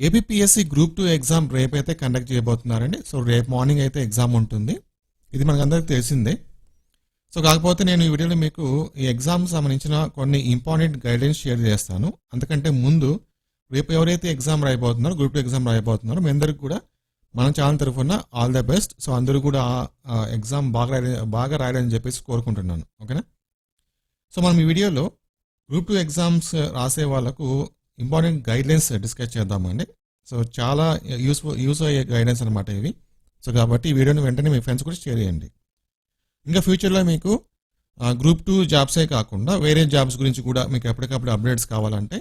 APPSC group 2 exam రేపైతే conduct చేయబోతున్నారండి. So రేపు మార్నింగ్ అయితే ఎగ్జామ్ ఉంటుంది. ఇది మనకందరికీ తెలిసిందే. సో కాకపోతే నేను ఈ వీడియోలో మీకు ఈ ఎగ్జామ్ సంబంధించిన కొన్ని ఇంపార్టెంట్ గైడ్లైన్స్ షేర్ చేస్తాను. అందుకంటే ముందు రేపు ఎవరైతే ఎగ్జామ్ రాయబోతున్నారో గ్రూప్ 2 ఎగ్జామ్ రాయబోతున్నారో మీ అందరికి కూడా మన ఛానల్ తరఫున ఆల్ ద బెస్ట్. సో అందరూ కూడా ఎగ్జామ్ బాగా రాయాలని చెప్పేసి కోరుకుంటున్నాను. ఓకేనా? సో మనం ఈ వీడియోలో గ్రూప్ 2 ఎగ్జామ్స్ రాసే వాళ్ళకు ఇంపార్టెంట్ గైడ్లైన్స్ డిస్కస్ చేద్దామండి. సో చాలా యూస్ అయ్యే గైడెన్స్ అనమాట ఇవి. సో కాబట్టి ఈ వీడియోని వెంటనే మీ ఫ్రెండ్స్ కూడా షేర్ చేయండి. ఇంకా ఫ్యూచర్లో మీకు గ్రూప్ 2 జాబ్సే కాకుండా వేరే జాబ్స్ గురించి కూడా మీకు ఎప్పటికప్పుడు అప్డేట్స్ కావాలంటే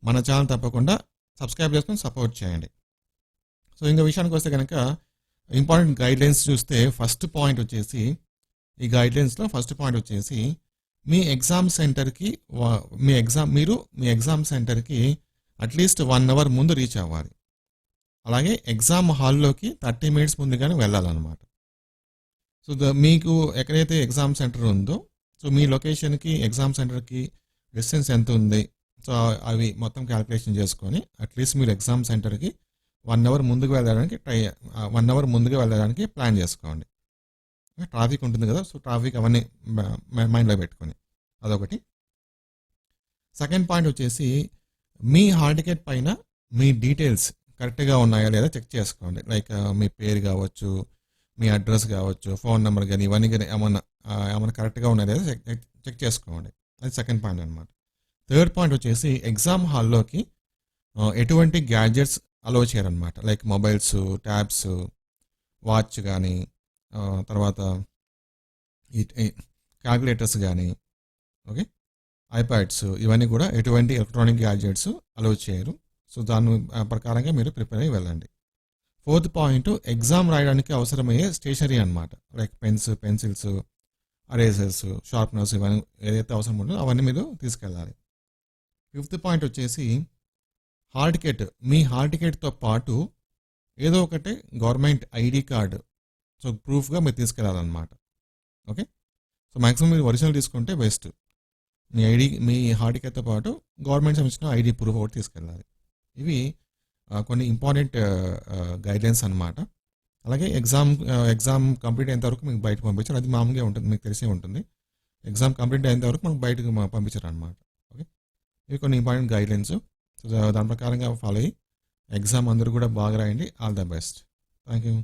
మన ఛానల్ తప్పకుండా సబ్స్క్రైబ్ చేసుకొని సపోర్ట్ చేయండి. సో ఇంకా విషయానికి వస్తే కనుక ఇంపార్టెంట్ గైడ్లైన్స్ చూస్తే ఫస్ట్ పాయింట్ వచ్చేసి ఈ గైడ్లైన్స్లో ఫస్ట్ పాయింట్ వచ్చేసి మీ ఎగ్జామ్ సెంటర్కి మీరు మీ ఎగ్జామ్ సెంటర్కి అట్లీస్ట్ 1 అవర్ ముందు రీచ్ అవ్వాలి. అలాగే ఎగ్జామ్ హాల్లోకి 30 మినిట్స్ ముందుగానే వెళ్ళాలన్నమాట. సో మీకు ఎక్కడైతే ఎగ్జామ్ సెంటర్ ఉందో సో మీ లొకేషన్కి ఎగ్జామ్ సెంటర్కి డిస్టెన్స్ ఎంత ఉంది సో అవి మొత్తం క్యాలిక్యులేషన్ చేసుకొని అట్లీస్ట్ మీరు ఎగ్జామ్ సెంటర్కి 1 అవర్ ముందుకు వెళ్ళడానికి 1 అవర్ ముందుగా వెళ్ళడానికి ప్లాన్ చేసుకోండి. ట్రాఫిక్ ఉంటుంది కదా, సో ట్రాఫిక్ అవన్నీ మైండ్లో పెట్టుకొని అదొకటి. సెకండ్ పాయింట్ వచ్చేసి మీ హాల్ టికెట్ పైన మీ డీటెయిల్స్ కరెక్ట్గా ఉన్నాయా లేదా చెక్ చేసుకోండి. లైక్ మీ పేరు కావచ్చు, మీ అడ్రస్ కావచ్చు, ఫోన్ నెంబర్ కానీ ఇవన్నీ కానీ ఏమన్నా కరెక్ట్గా ఉన్నాయా లేదా చెక్ చేసుకోండి. అది సెకండ్ పాయింట్ అనమాట. థర్డ్ పాయింట్ వచ్చేసి ఎగ్జామ్ హాల్లోకి ఎటువంటి గ్యాడ్జెట్స్ అలో చేయరనమాట. లైక్ మొబైల్స్, ట్యాబ్స్, వాచ్ కానీ తర్వాత క్యాల్కులేటర్స్ కానీ ఓకే ఐప్యాడ్స్ ఇవన్నీ కూడా ఎటువంటి ఎలక్ట్రానిక్ గ్యాడ్జెట్స్ అలో చేయరు. సో దాని ప్రకారంగా మీరు ప్రిపేర్ అయ్యి వెళ్ళండి. ఫోర్త్ పాయింట్ ఎగ్జామ్ రాయడానికి అవసరమయ్యే స్టేషనరీ అనమాట. లైక్ పెన్స్, పెన్సిల్స్, అరేజర్స్, షార్ప్నర్స్ ఇవన్నీ ఏదైతే అవసరం ఉంటుందో అవన్నీ మీరు తీసుకెళ్ళాలి. ఫిఫ్త్ పాయింట్ వచ్చేసి హాల్ టికెట్, మీ హాల్ టికెట్తో పాటు ఏదో ఒకటి గవర్నమెంట్ ఐడి కార్డు సో ప్రూఫ్గా మీరు తీసుకెళ్ళాలన్నమాట. ఓకే, సో మ్యాక్సిమం మీరు ఒరిజినల్ తీసుకుంటే బెస్ట్. మీ హాల్ టికెట్తో పాటు గవర్నమెంట్ సంబంధించిన ఐడి ప్రూఫ్ ఒకటి తీసుకెళ్ళాలి. ఇవి కొన్ని ఇంపార్టెంట్ గైడ్లైన్స్ అనమాట. అలాగే ఎగ్జామ్ కంప్లీట్ అయ్యేంత వరకు మీకు బయటకు పంపించారు. అది మామూలుగా ఉంటుంది, మీకు తెలిసే ఉంటుంది. ఎగ్జామ్ కంప్లీట్ అయ్యేంత వరకు మనకు బయటకు పంపించారు అనమాట. ఓకే, ఇవి కొన్ని ఇంపార్టెంట్ గైడ్లైన్స్. సో దాని ప్రకారంగా ఫాలో అయ్యి ఎగ్జామ్ అందరూ కూడా బాగా రాయండి. All the best. Thank you.